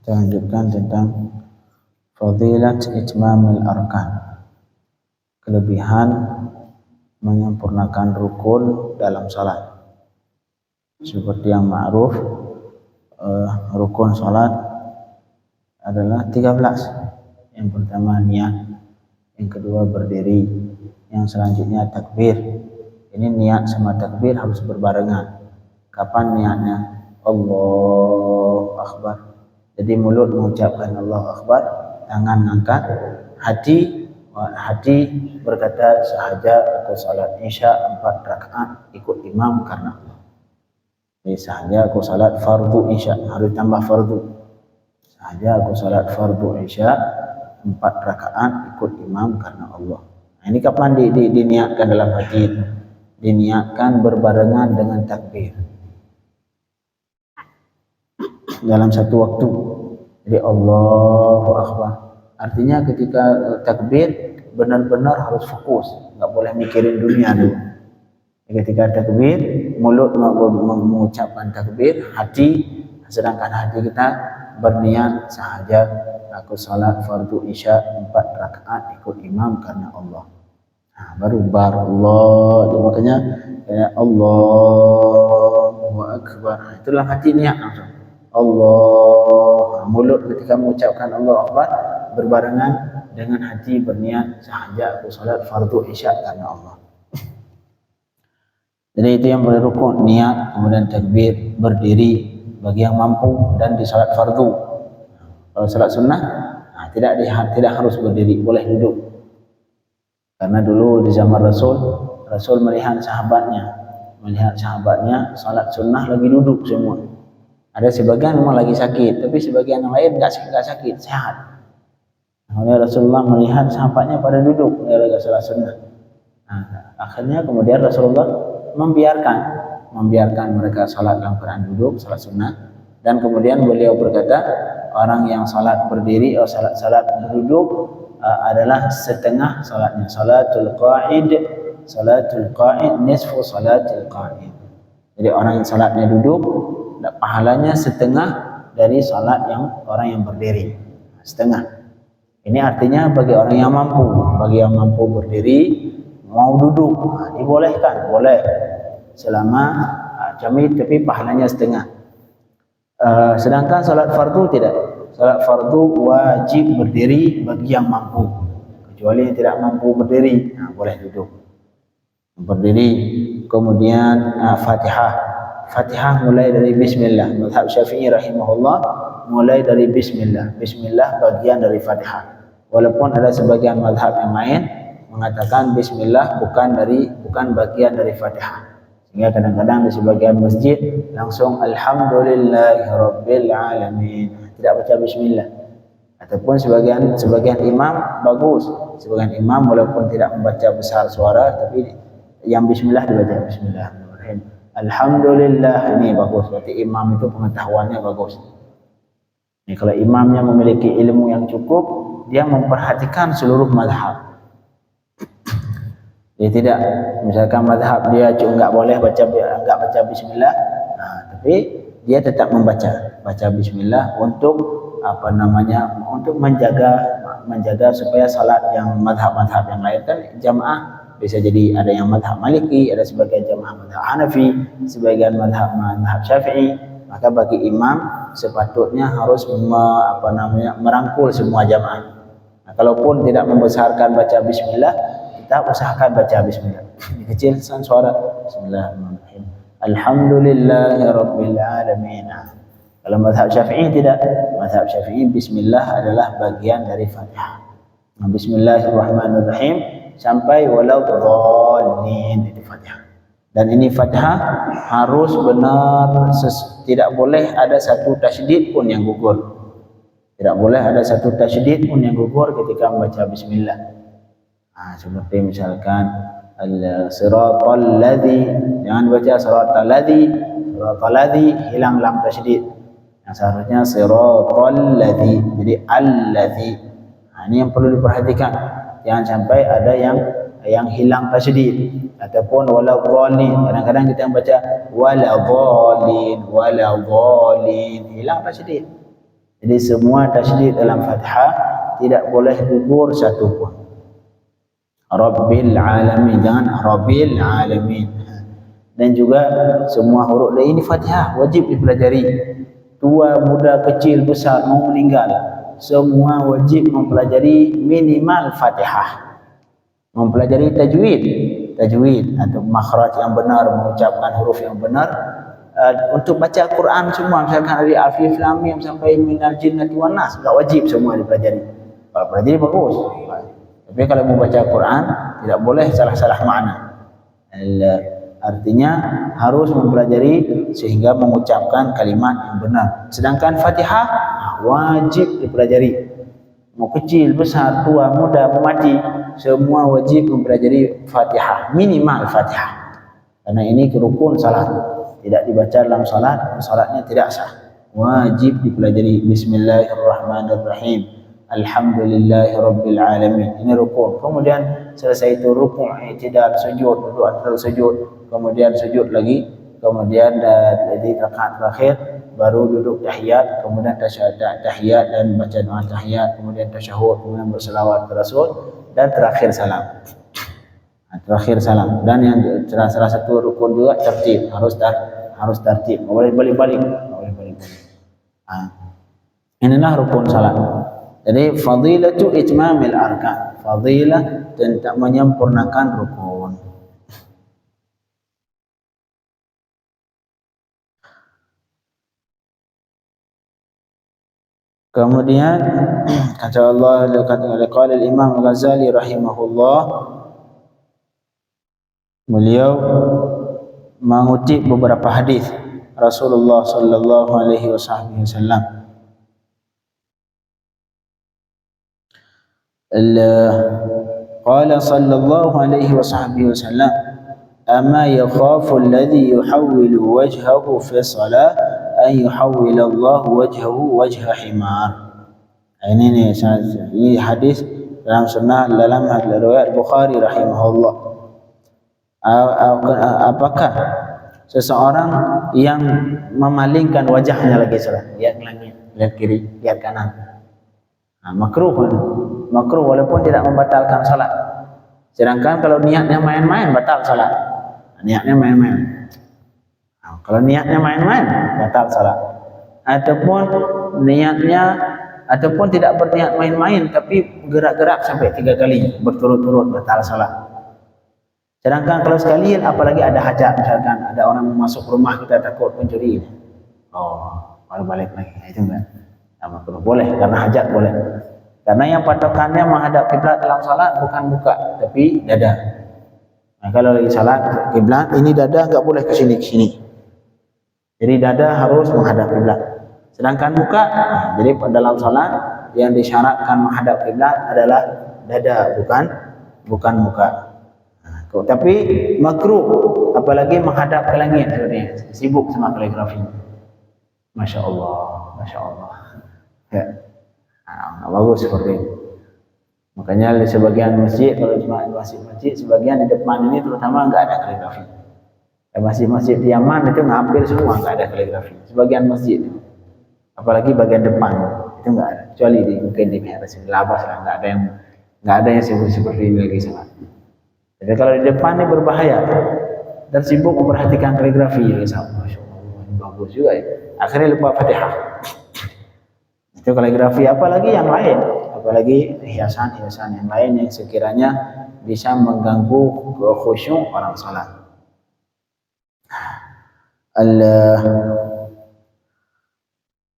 Kita lanjutkan tentang fadilat itmamul arkan, kelebihan menyempurnakan rukun dalam salat. Seperti yang ma'ruf, rukun salat adalah 13. Yang pertama niat, yang kedua berdiri, yang selanjutnya takbir. Ini niat sama takbir harus berbarengan. Kapan niatnya? Allahu Akbar. Jadi mulut mengucapkan Allahu Akbar, tangan angkat, hati berkata sahaja aku salat isya 4 rakaat ikut imam karena Allah. Jadi sahaja aku salat fardu isya, harus tambah fardu. Sahaja aku salat fardu isya 4 rakaat ikut imam karena Allah. Nah, ini kapan diniatkan dalam hati? Diniatkan berbarengan dengan takbir dalam satu waktu. Jadi Allahu Akbar. Artinya ketika takbir benar-benar harus fokus, nggak boleh mikirin dunia dulu. Ketika takbir, mulut mengucapkan takbir, sedangkan hati kita berniat sahaja aku salat fardu isya 4 rakaat ikut imam karena Allah. Nah, baru Allah. Makanya Allahu Akbar. Itulah hati niat langsung. Allah, mulut ketika mengucapkan Allah Akbar berbarengan dengan hati berniat sahaja aku salat fardu isya karena Allah. Jadi itu yang boleh rukun, niat, kemudian takbir, berdiri bagi yang mampu, dan di salat fardu. Kalau salat sunnah, tidak harus berdiri, boleh duduk. Karena dulu di zaman Rasul melihat sahabatnya salat sunnah lagi duduk semua. Ada sebagian memang lagi sakit, tapi sebagian yang lain enggak sakit, sehat. Kemudian Rasulullah melihat sahabatnya pada duduk dari salat sunnah. Nah, akhirnya kemudian Rasulullah membiarkan mereka salat dalam keadaan duduk, salat sunnah. Dan kemudian beliau berkata, orang yang salat berdiri atau salat berduduk adalah setengah salatnya. Salatul qa'id nisfu salatul qa'id. Jadi orang yang salatnya duduk, pahalanya setengah dari salat orang yang berdiri. Setengah. Ini artinya bagi orang yang mampu berdiri, mau duduk, dibolehkan, boleh selama jamid, tapi pahalanya setengah. Sedangkan salat fardu tidak. Salat fardu wajib berdiri bagi yang mampu. Kecuali yang tidak mampu berdiri, boleh duduk. Berdiri, kemudian Fatihah mulai dari bismillah. Mazhab Syafi'i rahimahullah mulai dari bismillah. Bismillah bagian dari Fatihah. Walaupun ada sebagian mazhab yang lain mengatakan bismillah bukan bagian dari Fatihah. Sehingga kadang-kadang di sebagian masjid langsung alhamdulillahirabbil alamin, tidak baca bismillah. Ataupun sebagian imam bagus. Sebagian imam walaupun tidak membaca besar suara, tapi yang bismillah dibaca bismillahirrahmanirrahim. Alhamdulillah, ini bagus. Berarti imam itu pengetahuannya bagus. Ini kalau imamnya memiliki ilmu yang cukup, dia memperhatikan seluruh mazhab. Dia tidak, misalkan mazhab dia enggak boleh baca bismillah, tapi dia tetap baca bismillah untuk untuk menjaga supaya salat yang mazhab-mazhab yang lain kan jamaah. Bisa jadi ada yang mazhab Maliki, ada sebagian jamaah mazhab Hanafi, sebagian mazhab Syafi'i. Maka bagi imam sepatutnya harus merangkul semua jamaah. Nah, kalaupun tidak membesarkan baca bismillah, kita usahakan baca bismillah. Kecilkan suara. Bismillahirrahmanirrahim. Alhamdulillahirabbil alamin. Kalau mazhab Syafi'i tidak. Mazhab Syafi'i bismillah adalah bagian dari Fatihah. Nah, bismillahirrahmanirrahim sampai waladhdallin di Fatihah. Dan ini Fatihah harus benar, tidak boleh ada satu tasydid pun yang gugur. Tidak boleh ada satu tasydid pun yang gugur ketika membaca bismillah. Seperti misalkan al-siratal ladzi, jangan baca siratal ladzi, hilang lam tasydid. Yang seharusnya siratal ladzi, jadi al-ladzi. Ini yang perlu diperhatikan. Jangan sampai ada yang hilang tasydid ataupun waladhdallin. Kadang-kadang kita baca waladhdallin, hilang tasydid. Jadi semua tasydid dalam Fatihah tidak boleh gugur satu pun. Rabbil alamin, jangan Rabbil alamin. Dan juga semua huruf ini Fatihah wajib dipelajari. Tua, muda, kecil, besar, mau meninggal, semua wajib mempelajari minimal Fatihah. Mempelajari tajwid atau makhraj yang benar, mengucapkan huruf yang benar. Untuk baca Quran semua, misalkan dari Alif Lam Mim sampai minal jinnati wan nas, enggak wajib semua dipelajari. Kalau pelajari bagus. Tapi kalau mau baca Quran tidak boleh salah-salah makna. Artinya harus mempelajari sehingga mengucapkan kalimat yang benar. Sedangkan Fatihah wajib dipelajari. Mau kecil, besar, tua, muda, mau mati, semua wajib mempelajari Fatihah, minimal Fatihah. Karena ini rukun salat. Tidak dibaca dalam salat, salatnya tidak sah. Wajib dipelajari. Bismillahirrahmanirrahim. Alhamdulillahirabbil alamin. Ini rukun. Kemudian selesai itu rukuk, i'tidal, sujud, duduk antara sujud, kemudian sujud lagi, kemudian di rakaat terakhir baru duduk tahiyat, kemudian tahiyat dan baca doa tahiyat, kemudian tasyahud, kemudian berselawat ke Rasul, dan terakhir salam. Terakhir salam. Dan yang salah satu rukun juga tertib, harus tertib. Enggak boleh balik-balik, enggak boleh balik-balik. Inilah rukun salat. Jadi fadilatu itmamil arkan, fadilah tentang menyempurnakan rukun. Kemudian kata Allah, qala al-Imam Al-Ghazali rahimahullah, beliau mengutip beberapa hadis Rasulullah sallallahu alaihi wasallam. Qala sallallahu alaihi wasallam, ama yakhafu alladhi yuhawwilu wajhahu fi salah an yuhawwila Allah wajhahu wajha himar. Ini hadis dalam sunnah, dalam riwayat Bukhari rahimahullah. Apakah seseorang yang memalingkan wajahnya lagi salat, lihat ke langit, lihat kiri, lihat kanan, makruh walaupun tidak membatalkan salat. Sedangkan kalau niatnya main-main batal salat. Niatnya main-main. Kalau niatnya main-main batal salat. Ataupun tidak berniat main-main tapi gerak-gerak sampai 3 kali berturut-turut batal salat. Sedangkan kalau sekalian, apalagi ada hajat, misalkan ada orang masuk rumah kita takut pencuri, baru balik lagi, itu enggak makruh. Boleh karena hajat boleh. Karena yang patokannya menghadap kiblat dalam salat bukan muka tapi dada. Nah, kalau lagi salat kiblat, ini dada enggak boleh ke sini. Jadi dada harus menghadap kiblat. Sedangkan muka, jadi dalam salat yang disyaratkan menghadap kiblat adalah dada, bukan muka. Tapi makruh apalagi menghadap ke langit, sibuk sama kaligrafi. Masya Allah. Ya. Bagus seperti itu. Makanya di sebagian masjid, kalau cuma masjid sebagian di depan ini terutama enggak ada kaligrafi. Masjid-masjid di Yaman itu hampir semua enggak ada kaligrafi. Sebagian masjid, apalagi bagian depan itu enggak ada. Kecuali mungkin di Mihraj Labas lah, enggak ada yang seperti ini lagi sangat. Tapi kalau di depan ini berbahaya dan sibuk memperhatikan kaligrafi, ya Masya Allah, bagus juga ya. Akhirnya lupa Fatihah. Itu kaligrafi, apalagi yang lain, apalagi hiasan-hiasan yang lain yang sekiranya bisa mengganggu khusyuk orang salat.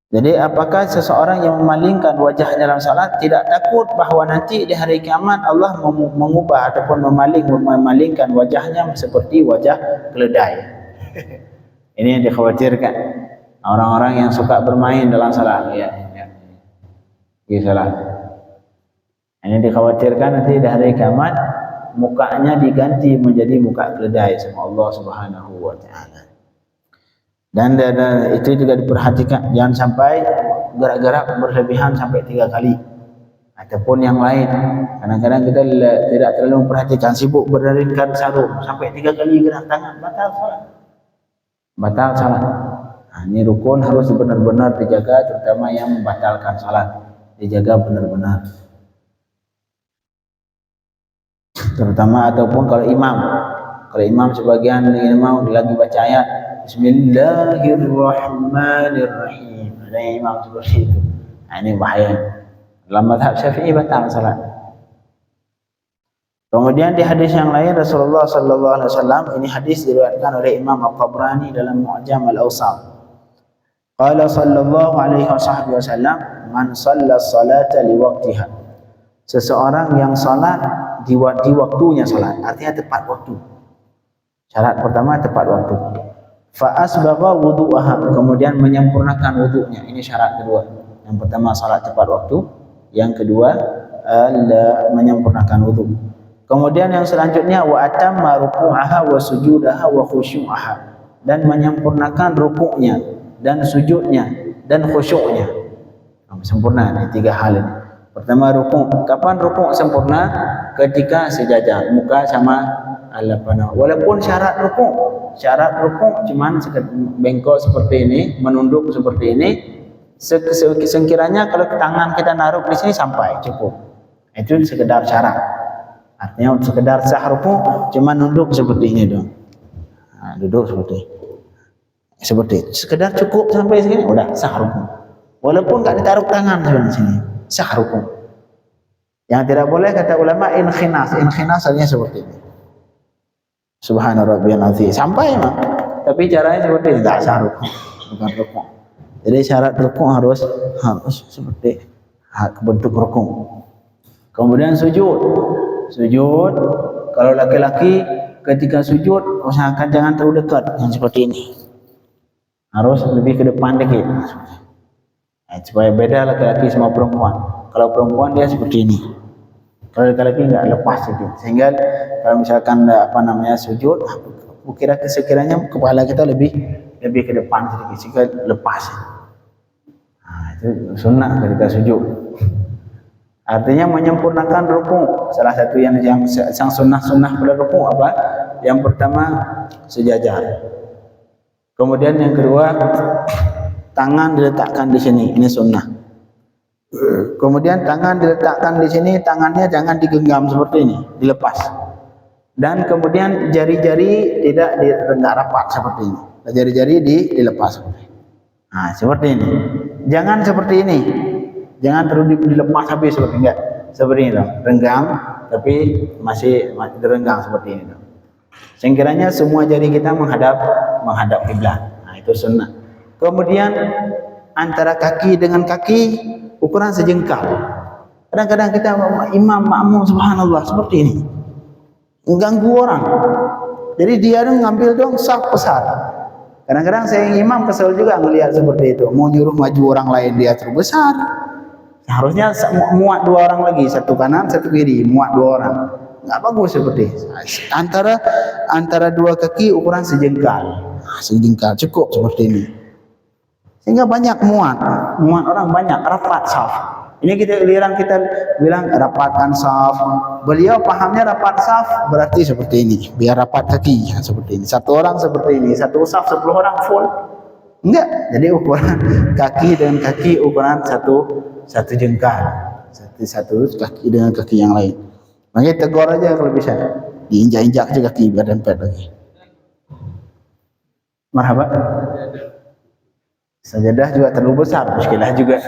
Jadi apakah seseorang yang memalingkan wajahnya dalam salat tidak takut bahawa nanti di hari kiamat Allah mengubah ataupun memalingkan wajahnya seperti wajah keledai? Ini yang dikhawatirkan orang-orang yang suka bermain dalam salat. Salat. Ini dikhawatirkan nanti di hari kiamat mukanya diganti menjadi muka keledai sama Allah Subhanahu wa taala. Dan itu juga diperhatikan, jangan sampai gerak-gerak berlebihan sampai 3 kali ataupun yang lain. Kadang-kadang kita tidak terlalu memperhatikan, sibuk berdalingkan sarung sampai 3 kali gerak tangan, batal salat. Ini rukun harus benar-benar dijaga, terutama yang membatalkan salat, dijaga benar-benar. Terutama ataupun kalau imam sebagian imam lagi baca ayat Bismillahirrahmanirrahim, ada imam seperti itu. Ini bahaya. Dalam mazhab Syafi'i batal salat. Kemudian di hadis yang lain Rasulullah sallallahu alaihi wasallam, ini hadis diriwayatkan oleh Imam At-Tabrani dalam Mu'jam Al-Awsat. Qala sallallahu alaihi wasallam, man shalla as-salata li waqtiha. Seseorang yang salat di waktunya salat, artinya tepat waktu. Syarat pertama tepat waktu. Fa asbagha wudu'aha, kemudian menyempurnakan wudunya. Ini syarat kedua. Yang pertama salat tepat waktu, yang kedua menyempurnakan wudu. Kemudian yang selanjutnya wa atamma ruku'aha wa sujudaha wa khusyu'aha, dan menyempurnakan rukuknya dan sujudnya dan khusyuknya. Sempurna ini tiga hal ini. Pertama rukuk. Kapan rukuk sempurna? Ketika sejajar, muka sama al-lapana. Walaupun syarat rukuk cuman bengkok seperti ini, menunduk seperti ini. Sekiranya kalau tangan kita naruh di sini sampai cukup. Itu sekedar syarat. Artinya untuk sekedar sah rukuk cuma nunduk seperti ini dong. Nah, duduk seperti sekedar cukup sampai sini udah sah rukuk. Walaupun tak ditaruh tangan di sini, sah rukuk. Yang tidak boleh kata ulama inkhinas artinya seperti ini. Subhana rabbiyal azim. Sampai mah. Tapi caranya seperti ini, tak sah rukuk, bukan rukuk. Jadi syarat rukuk harus seperti bentuk rukuk. Kemudian sujud. Kalau laki-laki ketika sujud usahakan jangan terlalu dekat, yang seperti ini. Harus lebih ke depan dikit. Supaya beda laki-laki sama perempuan. Kalau perempuan dia seperti ini. Kalau laki-laki enggak, lepas sedikit. Sehingga kalau misalkan sujud, sekiranya kepala kita lebih ke depan sedikit sehingga lepas. Itu sunnah ketika sujud. Artinya menyempurnakan rukuk. Salah satu yang sunnah pada rukuk apa? Yang pertama sejajar. Kemudian yang kedua tangan diletakkan di sini. Ini sunnah. Kemudian tangan diletakkan di sini, tangannya jangan digenggam seperti ini, dilepas. Dan kemudian jari-jari tidak rapat seperti ini. Jari-jari dilepas. Nah, seperti ini. Jangan seperti ini. Jangan terus dilepas habis seperti enggak. Seperti ini dong. Renggang tapi masih direnggang seperti ini dong. Sekiranya semua jari kita menghadap kiblat. Nah, itu sunnah. Kemudian antara kaki dengan kaki ukuran sejengkal. Kadang-kadang kita imam makmum subhanallah seperti ini. Mengganggu orang. Jadi dia dong ngambil dong saf besar. Kadang-kadang saya yang imam kesel juga melihat seperti itu. Mau nyuruh maju orang lain dia terus besar. Harusnya muat dua orang lagi, satu kanan satu kiri, muat dua orang. Enggak bagus seperti antara dua kaki ukuran sejengkal. Sejengkal cukup seperti ini. Sehingga banyak muat orang banyak, rapat saf. Ini kita bilang rapatkan saf. Beliau pahamnya rapat saf berarti seperti ini, biar rapat kaki seperti ini. Satu orang seperti ini, satu saf 10 orang full. Enggak, jadi ukuran kaki dengan kaki ukuran satu jengkal, satu kaki dengan kaki yang lain. Makanya tegur aja kalau bisa, diinjak-injak aja kaki biar dempet lagi. Marhaba. Sajadah juga terlalu besar, muskilah juga.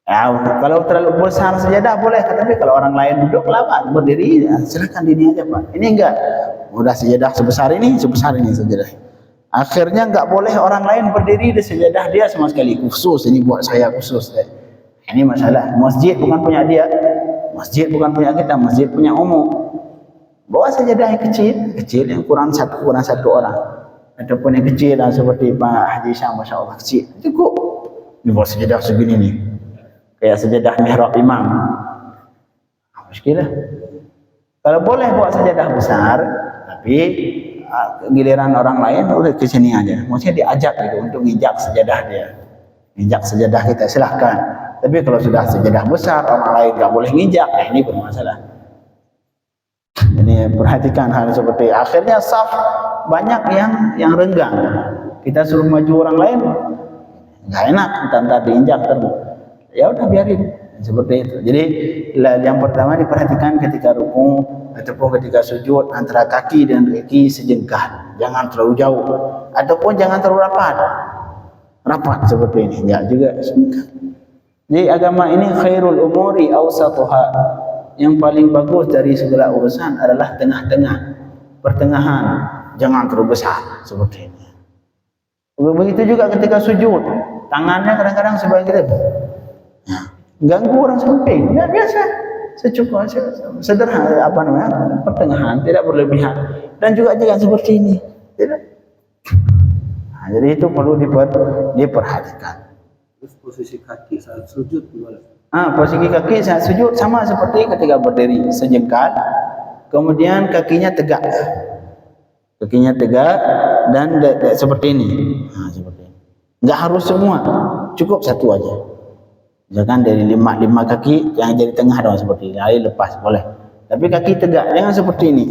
Kalau terlalu besar sajadah boleh, tapi kalau orang lain duduk lama berdiri, silakan ini aja Pak. Ini enggak, udah sajadah sebesar ini sajadah. Akhirnya enggak boleh orang lain berdiri di sajadah dia sama sekali, khusus ini buat saya khusus. Ini masalah. Masjid bukan punya dia, masjid bukan punya kita, masjid punya umum. Bawa sajadah yang kecil yang kurang satu orang, ataupun yang kecil seperti Pak Haji Syam, masya Allah kecil, cukup. Ini bawa sajadah segini nih, kayak sajadah mihrab imam. Muskilah. Kalau boleh bawa sajadah besar, tapi giliran orang lain udah ke sini aja. Maksudnya diajak gitu untuk nginjak sajadah dia. Nginjak sajadah kita silahkan. Tapi kalau sudah sajadah besar, orang lain nggak boleh nginjak, ini bermasalah. Jadi perhatikan hal seperti akhirnya saf banyak yang renggang. kita suruh maju orang lain, nggak enak, entar diinjak terus. Ya udah biarin seperti itu. Jadi yang pertama diperhatikan ketika ruku ataupun ketika sujud, antara kaki dan kaki sejengkal, jangan terlalu jauh, ataupun jangan terlalu rapat seperti ini, enggak juga sejengkal. Jadi agama ini khairul umuri awsatuha, yang paling bagus dari segala urusan adalah tengah-tengah, pertengahan, jangan terlalu besar seperti ini. Begitu juga ketika sujud, tangannya kadang-kadang sebagai kita ganggu orang samping, ya biasa, secukupnya, sederhana, pertengahan, tidak berlebihan, dan juga jangan seperti ini, tidak. Nah, jadi itu perlu diperhatikan. Terus posisi kaki saat sujud gimana? Posisi kaki saat sujud sama seperti ketika berdiri, sejengkal, kemudian kakinya tegak dan seperti ini. Nah, seperti ini. Nggak harus semua, cukup satu aja. Misalkan dari lima kaki yang jadi tengah dong seperti ini, lalu lepas boleh. Tapi kaki tegak, jangan seperti ini.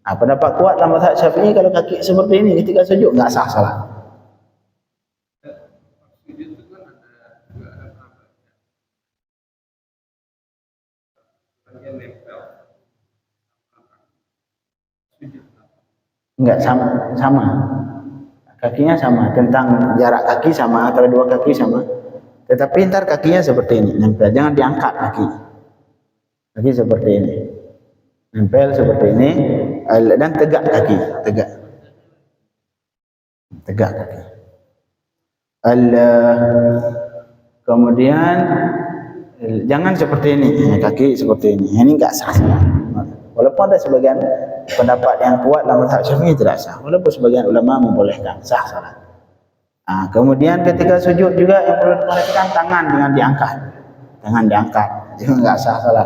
Pendapat kuat dalam mazhab Syafi'i kalau kaki seperti ini ketika sujud nggak sah salat. Enggak sama. Kakinya sama, tentang jarak kaki sama, antara dua kaki sama. Tetapi ntar kakinya seperti ini, nempel, jangan diangkat kaki seperti ini, nempel seperti ini, dan tegak kaki, tegak kaki. Kemudian jangan seperti ini, kaki seperti ini enggak sah. Walaupun ada sebagian pendapat yang kuat dalam mazhab Syafi'i tidak sah, walaupun sebagian ulama membolehkan, sah salat. Kemudian ketika sujud juga yang perlu diperhatikan tangan jangan diangkat, juga nggak sah salat.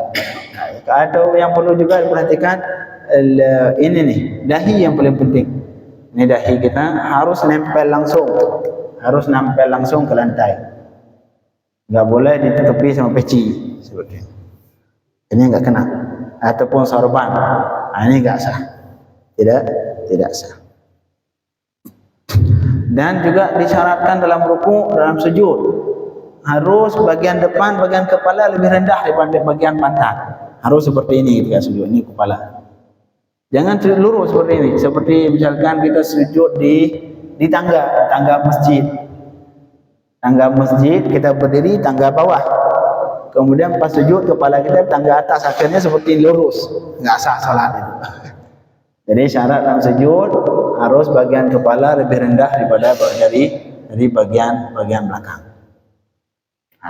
Atau yang perlu juga diperhatikan ini nih, dahi yang paling penting. Ini dahi kita harus nempel langsung ke lantai, nggak boleh ditutupi sama peci seperti ini nggak kena, ataupun sorban, ini nggak sah, tidak sah. Dan juga disyaratkan dalam ruku, dalam sujud harus bagian depan, bagian kepala lebih rendah daripada bagian pantat. Harus seperti ini ketika sujud, ini kepala. Jangan lurus seperti ini. Seperti misalkan kita sujud di tangga masjid. Tangga masjid kita berdiri tangga bawah. Kemudian pas sujud kepala kita tangga atas, akhirnya seperti lurus. Nggak sah salat itu. Jadi syarat dalam sujud harus bagian kepala lebih rendah daripada dari bagian belakang.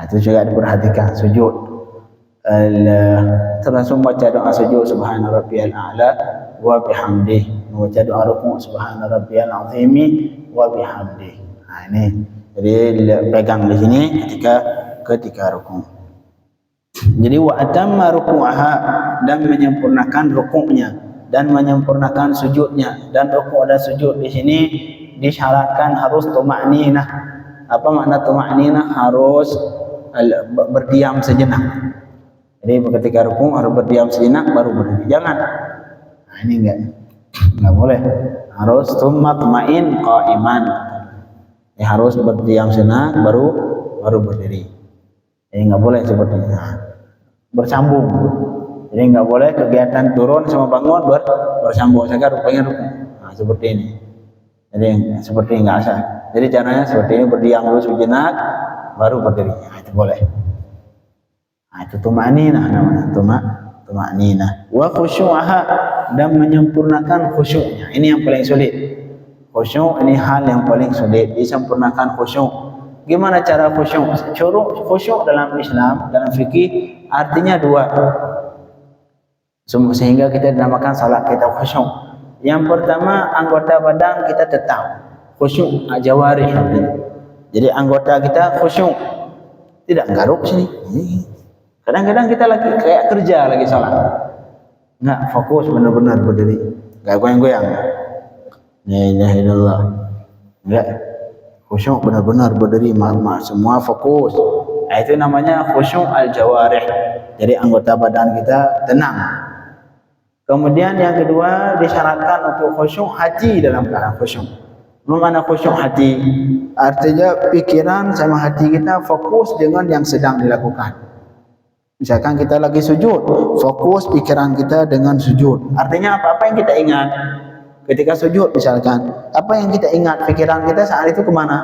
Itu juga diperhatikan sujud. Termasuk baca doa sujud subhana rabbiyal a'la wa bihamdih, baca doa ruku subhana rabbiyal azimi wa bihamdih. Ini jadi pegang di sini ketika ruku. Jadi wa atamma ruku'aha, dan menyempurnakan rukuknya dan menyempurnakan sujudnya. Dan rukuk dan sujud di sini disyaratkan harus tuma'ninah. Apa makna tuma'ninah? Harus berdiam sejenak. Jadi ketika rukuk harus berdiam sejenak baru berdiri. Jangan. Ini enggak boleh. Harus tuma'in qa'iman. Harus berdiam sejenak baru berdiri. Jadi enggak boleh seperti ini. Bersambung. Jadi enggak boleh kegiatan turun sama bangun bersambung, sehingga rupanya rukuk. Seperti ini. Jadi seperti enggak sah. Jadi caranya seperti ini, berdiam dulu sejenak baru berdiri. Itu boleh. Itu tuma'ninah namanya, tuma'ninah. Wa khusyu'aha, dan menyempurnakan khusyuknya. Ini yang paling sulit. Khusyuk ini hal yang paling sulit, disempurnakan khusyuk. Gimana cara khusyuk? Khusyuk dalam Islam, dalam fikih artinya dua. Sehingga kita dinamakan salat kita khusyuk. Yang pertama, anggota badan kita tetap khusyuk, jawarih. Jadi anggota kita khusyuk, tidak garuk sini. Kadang-kadang kita lagi kayak kerja lagi salat, nggak fokus benar-benar berdiri, nggak goyang-goyang. La ilaha illallah, nggak khusyuk benar-benar berdiri, semua fokus. Itu namanya khusyuk al-jawarih. Jadi anggota badan kita tenang. Kemudian yang kedua, disyaratkan untuk khusyuk hati dalam keadaan khusyuk. Mana khusyuk hati? Artinya pikiran sama hati kita fokus dengan yang sedang dilakukan. Misalkan kita lagi sujud, fokus pikiran kita dengan sujud. Artinya apa yang kita ingat ketika sujud misalkan? Apa yang kita ingat? Pikiran kita saat itu kemana?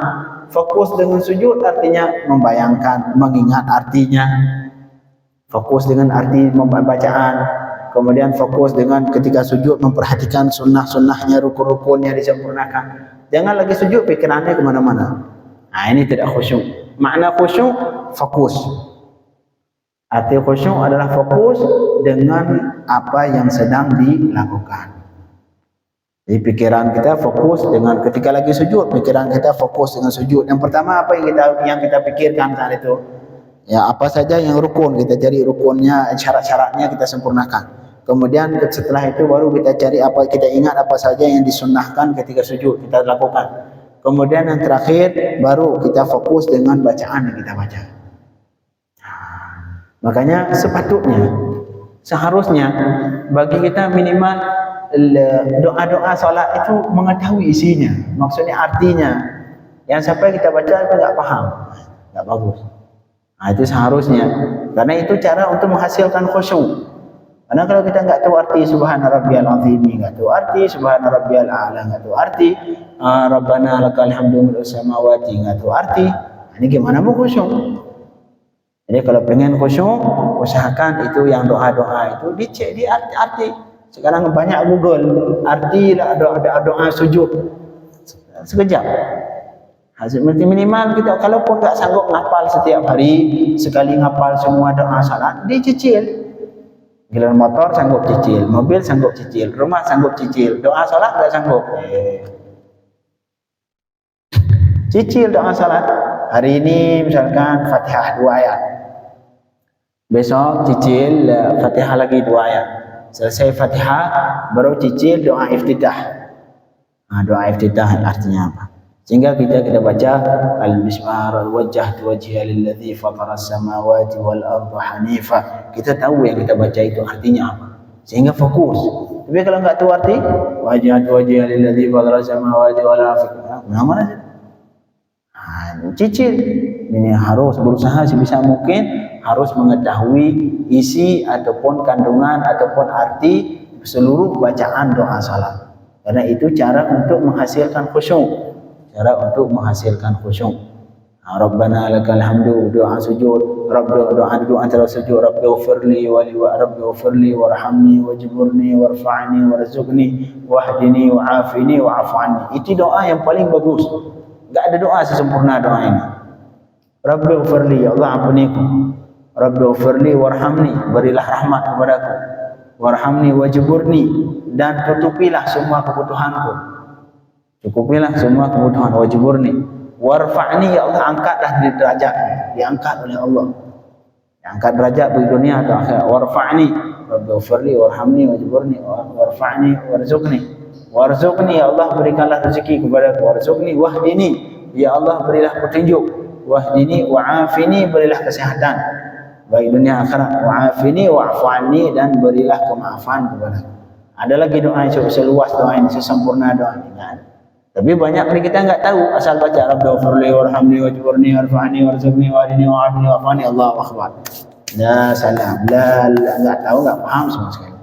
Fokus dengan sujud artinya membayangkan, mengingat artinya. Fokus dengan arti bacaan. Kemudian fokus dengan ketika sujud memperhatikan sunnah-sunnahnya, rukun-rukunnya disempurnakan. Jangan lagi sujud pikirannya kemana-mana. Nah, ini tidak khusyuk. Makna khusyuk, fokus. Arti khusyuk adalah fokus dengan apa yang sedang dilakukan. Jadi pikiran kita fokus dengan ketika lagi sujud, pikiran kita fokus dengan sujud. Yang pertama apa yang kita pikirkan saat itu? Ya, apa saja yang rukun, kita cari rukunnya, syarat-syaratnya kita sempurnakan. Kemudian setelah itu baru kita cari apa, kita ingat apa saja yang disunnahkan ketika sujud kita lakukan. Kemudian yang terakhir baru kita fokus dengan bacaan yang kita baca. Makanya sepatutnya, seharusnya bagi kita minimal doa-doa solat itu mengetahui isinya, maksudnya artinya. Yang sampai kita baca itu enggak paham, enggak bagus. Nah, itu seharusnya, karena itu cara untuk menghasilkan khusyuk. Karena kalau kita enggak tahu arti subhana rabbiyal azim, enggak tahu arti subhana rabbiyal a'la, enggak tahu arti rabbana lakal hamdu mil'us samawati, enggak tahu arti, ini gimana mau khusyuk? Jadi kalau pengen khusyuk, usahakan itu yang doa-doa itu dicek di arti. Sekarang banyak Google arti doa sujud. Sekejap. Hasil minimal kita kalaupun enggak sanggup ngapal setiap hari, sekali ngapal semua doa salat, dicicil. Giliran motor sanggup cicil, mobil sanggup cicil, rumah sanggup cicil, doa salat enggak sanggup. Cicil doa salat. Hari ini misalkan Fatihah 2 ayat. Besok cicil Fatihah lagi 2 ayat. Selesai Fatihah baru cicil doa iftitah. Nah, doa iftitah artinya apa? Sehingga kita baca al-bismillah wajjahtu wajhiya lilladzi fataras samawati wal arda hanifa. Kita tahu yang kita baca itu artinya apa. Sehingga fokus. Tapi kalau enggak tahu arti, wajjahtu wajhiya lilladzi fataras samawati wal arda. Mana saja. Cicil. Ini harus berusaha sebisa mungkin harus mengetahui isi ataupun kandungan ataupun arti seluruh bacaan doa salat. Karena itu cara untuk menghasilkan khusyuk. Cara untuk menghasilkan khusyuk. Rabbana lakal hamdu, doa sujud, doa antara sujud, Rabbi ghfirli Rabbi ghfirli warhamni wajburni warfa'ni warzuqni wahdini wa'afini wa'fu anni. Itu doa yang paling bagus. Enggak ada doa sesempurna doa ini. Rabbi ghfirli, ya Allah ampuniku. Rabbi ghfirli warhamni, berilah rahmat kepadaku. Warhamni wajburni, dan tutupilah semua kebutuhanku. Cukupilah semua kebutuhan, wajburni. Warfa'ni, ya Allah angkatlah di derajat, diangkat oleh Allah. Diangkat derajat di dunia atau akhirat. Warfa'ni, Rabbighfirli warhamni wajburni warfa'ni warzuqni. Warzuqni, ya Allah berikanlah rezeki kepadaku. Warzuqni wahdini, ya Allah berilah petunjuk. Wahdini wa'afini, berilah kesehatan baik dunia akhirat. Wa'afini wa'fu anni, dan berilah kemaafan kepadaku. Ada lagi doa yang seluas doa ini, sesempurna doa ini. Tapi banyak dari kita enggak tahu, asal baca Rabbighfirli warhamni wajburni warfa'ni warzuqni wahdini wa'afini wa'fu anni, Allahu akbar. Dah salam. Enggak tahu, enggak paham sama sekali.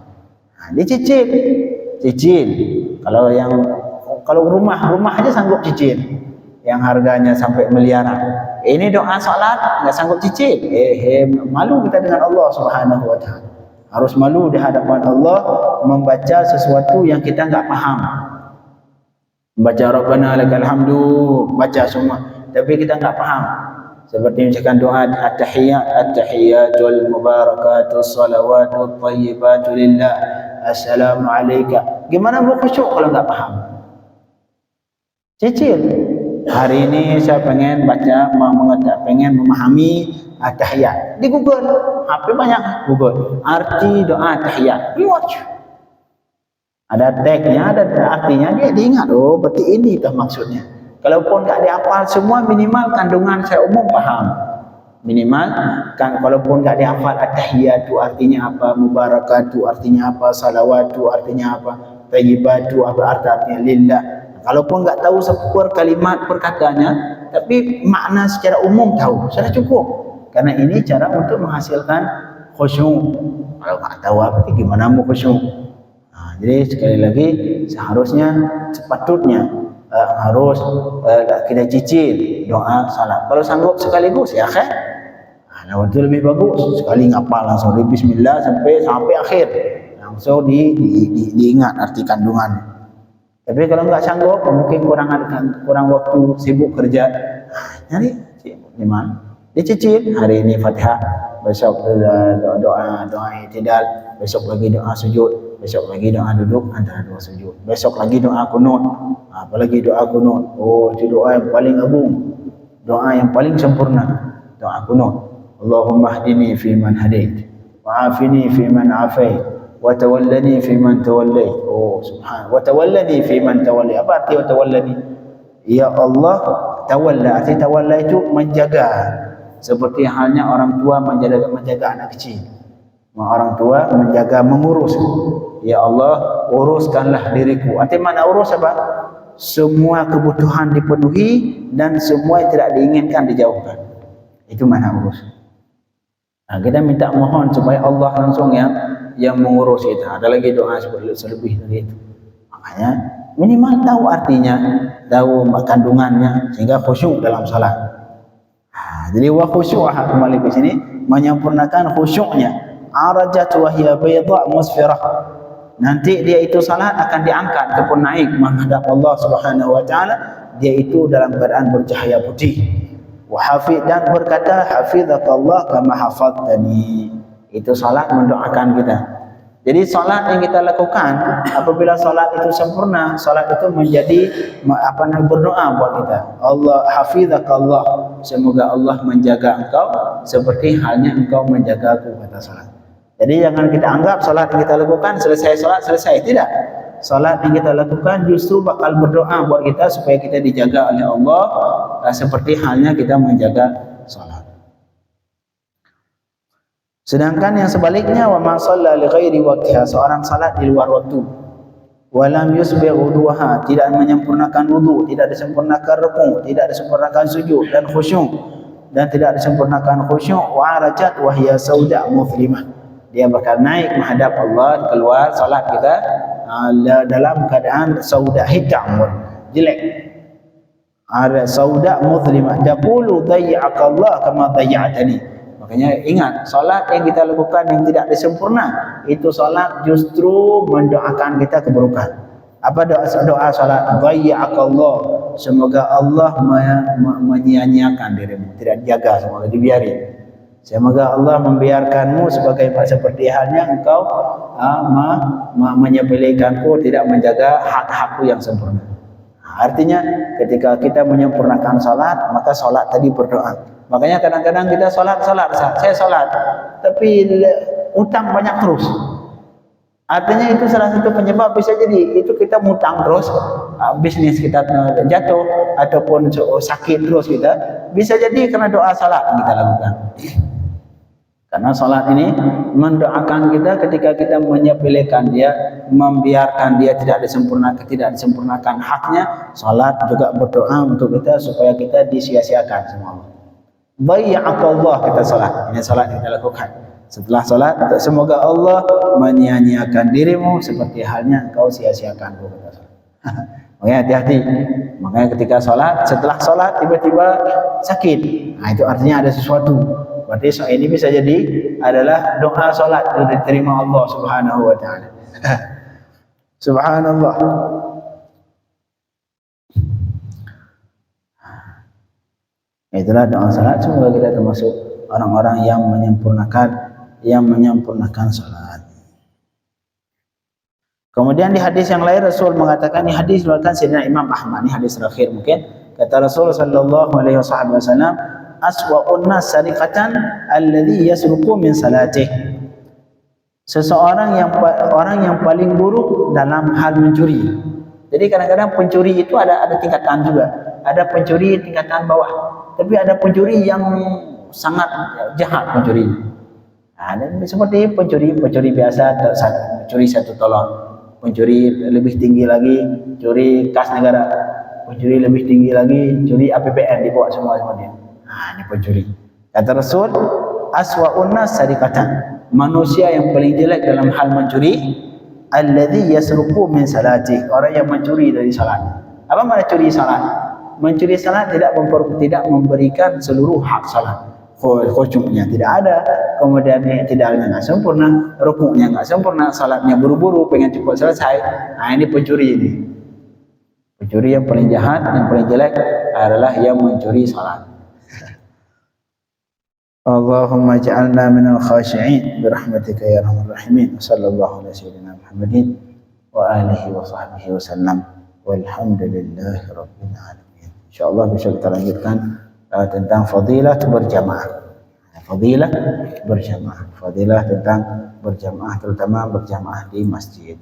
Nah, dicicil. Cicil. Kalau rumah aja sanggup cicil. Yang harganya sampai miliaran. Ini doa salat enggak sanggup cicil. Malu kita dengan Allah Subhanahu wa taala. Harus malu di hadapan Allah membaca sesuatu yang kita enggak paham. Baca Rabbana lakal hamdu, baca semua, tapi kita enggak paham. Seperti misalkan doa at-tahiyyatul mubarakatus salawatut thayyibatu lillah, assalamu alayka. Gimana mau khusyuk kalau enggak paham? Cicil. Hari ini saya pengen baca, pengen memahami at-tahiyyat. Di Google, HP banyak Google. Arti doa at-tahiyyat. Watch. Ada tagnya, ada artinya, dia diingat. Oh, berarti ini tuh maksudnya. Kalaupun tak dihafal semua, minimal kandungan saya umum paham. Minimal kan, kalaupun tak dihafal at-tahiyatu artinya apa, mubarakatu artinya apa, salawatu artinya apa, thayyibatu apa artinya lillah. Kalaupun enggak tahu seper kalimat perkataannya, tapi makna secara umum tahu, sudah cukup. Karena ini cara untuk menghasilkan khusyuk. Kalau enggak tahu apa, gimana mau khusyuk? Jadi sekali lagi seharusnya sepatutnya harus kita cicil doa salat. Kalau sanggup sekaligus ya kan? Nah, itu lebih bagus. Sekali ngapal langsung dari bismillah sampai akhir. Langsung diingat arti kandungan. Tapi kalau enggak sanggup, mungkin kurang waktu, sibuk kerja. Nyari gimana? Dicicil hari ini Fatihah, besok doa i'tidal, besok lagi doa sujud, besok lagi doa duduk antara dua sujud, besok lagi doa kunut, apalagi doa kunut. Oh, itu doa yang paling agung, doa yang paling sempurna, doa kunut. Allahumma hdini fi man hadait, wa afini fi man afait, wa tawallani fi man tawallait. Oh subhan, wa tawallani fi man tawallait. Apa arti wa tawallani? Ya Allah, tawalla, arti tawalla itu menjaga. Seperti halnya orang tua menjaga anak kecil. Orang tua menjaga, mengurus. Ya Allah, uruskanlah diriku. Arti mana urus apa? Semua kebutuhan dipenuhi dan semua yang tidak diinginkan dijauhkan. Itu mana urus. Nah, kita minta mohon supaya Allah langsung yang mengurus kita. Ada lagi doa selebih dari itu. Makanya minimal tahu artinya, tahu kandungannya sehingga khusyuk dalam salat. Jadi wa khusyu'ah, kembali ke sini, menyempurnakan khusyuknya. Arajat wa hiya bayda musfirah. Nanti dia itu salat akan diangkat ataupun naik menghadap Allah Subhanahu wa taala, dia itu dalam keadaan bercahaya putih. Wa hafid, dan berkata hafizakallah kama hafadzani. Itu salat mendoakan kita. Jadi salat yang kita lakukan, apabila salat itu sempurna, salat itu menjadi berdoa buat kita. Allah hafizakallah, semoga Allah menjaga engkau seperti halnya engkau menjagaku, kata salat. Jadi jangan kita anggap salat yang kita lakukan selesai salat selesai, tidak. Salat yang kita lakukan justru bakal berdoa buat kita supaya kita dijaga oleh Allah seperti halnya kita menjaga salat. Sedangkan yang sebaliknya, wa man shalla li ghairi waqtiha, seorang salat di luar waktu, wa lam yusbigh wuduha, tidak menyempurnakan wudu, tidak disempurnakan rukuk, tidak disempurnakan sujud dan khusyuk, dan tidak disempurnakan khusyuk, wa arajat wa hiya sauda muflimah, dia bakal naik menghadap Allah, keluar salat kita dalam keadaan sauda, hitam, jelek. Ada sauda muflimah, taqulu dayya'aka Allah kama dayya'tani. Makanya ingat, salat yang kita lakukan yang tidak disempurna, itu salat justru mendoakan kita keburukan. Apa doa salat? Dayya'akallah, semoga Allah menyia-nyiakan dirimu, tidak dijaga, semoga dibiarkan. Semoga Allah membiarkanmu seperti halnya engkau menyepelekanku, tidak menjaga hak-hakku yang sempurna. Artinya ketika kita menyempurnakan salat, maka salat tadi berdoa. Makanya kadang-kadang kita salat, saya salat, tapi utang banyak terus. Artinya itu salah satu penyebab, bisa jadi itu kita mutang terus, bisnis kita jatuh ataupun sakit terus kita, bisa jadi karena doa salat yang kita lakukan. Karena salat ini mendoakan kita ketika kita menyepelekan dia, membiarkan dia tidak disempurnakan haknya. Salat juga berdoa untuk kita supaya kita disia-siakan sama Allah. Dayya'akallah, kita salat. Ini salat yang kita lakukan. Setelah salat, semoga Allah menyia-nyiakan dirimu seperti halnya engkau sia-siakan. Makanya hati-hati. Makanya ketika salat, setelah salat tiba-tiba sakit, nah itu artinya ada sesuatu. Berarti ini bisa jadi adalah doa salat yang diterima Allah Subhanahu wa taala. Subhanallah. Itulah doa salat. Semoga kita termasuk orang-orang yang menyempurnakan salat. Kemudian di hadis yang lain Rasul mengatakan, ini hadis diriwayatkan Sayyidina Imam Ahmad, ini hadis terakhir mungkin, kata Rasul sallallahu alaihi wasallam, aswa'un nas sariqatan alladhi yasruqu min salatih. Seseorang orang yang paling buruk dalam hal mencuri. Jadi kadang-kadang pencuri itu ada tingkatan juga. Ada pencuri tingkatan bawah. Tapi ada pencuri yang sangat jahat pencurinya. Nah, seperti pencuri biasa, pencuri satu tolong, pencuri lebih tinggi lagi, curi kas negara, pencuri lebih tinggi lagi, curi APBN dibawa semua dia. Ini pencuri. Kata Rasul, aswa'un nas sarikatan, manusia yang paling jelek dalam hal mencuri, alladhi yasruqu min salati, orang yang mencuri dari salat. Apa makna curi salat? Mencuri salat tidak memberikan seluruh hak salat. Khusyuknya tidak ada, kemudian tidaknya enggak sempurna, rukuknya enggak sempurna, salatnya buru-buru pengen cepat selesai. Ini pencuri ini. Pencuri yang paling jahat, yang paling jelek adalah yang mencuri salat. Allahumma ja'alna minal khashi'in birahmatika ya arhamar rahimin. Sallallahu alaihi wasallam Muhammadin wa alihi wa sahbihi wasallam. Walhamdulillahi rabbil alamin. Insyaallah besok kita lanjutkan tentang fadilah berjamaah. Fadilah berjamaah. Fadilah tentang berjamaah, terutama berjamaah di masjid.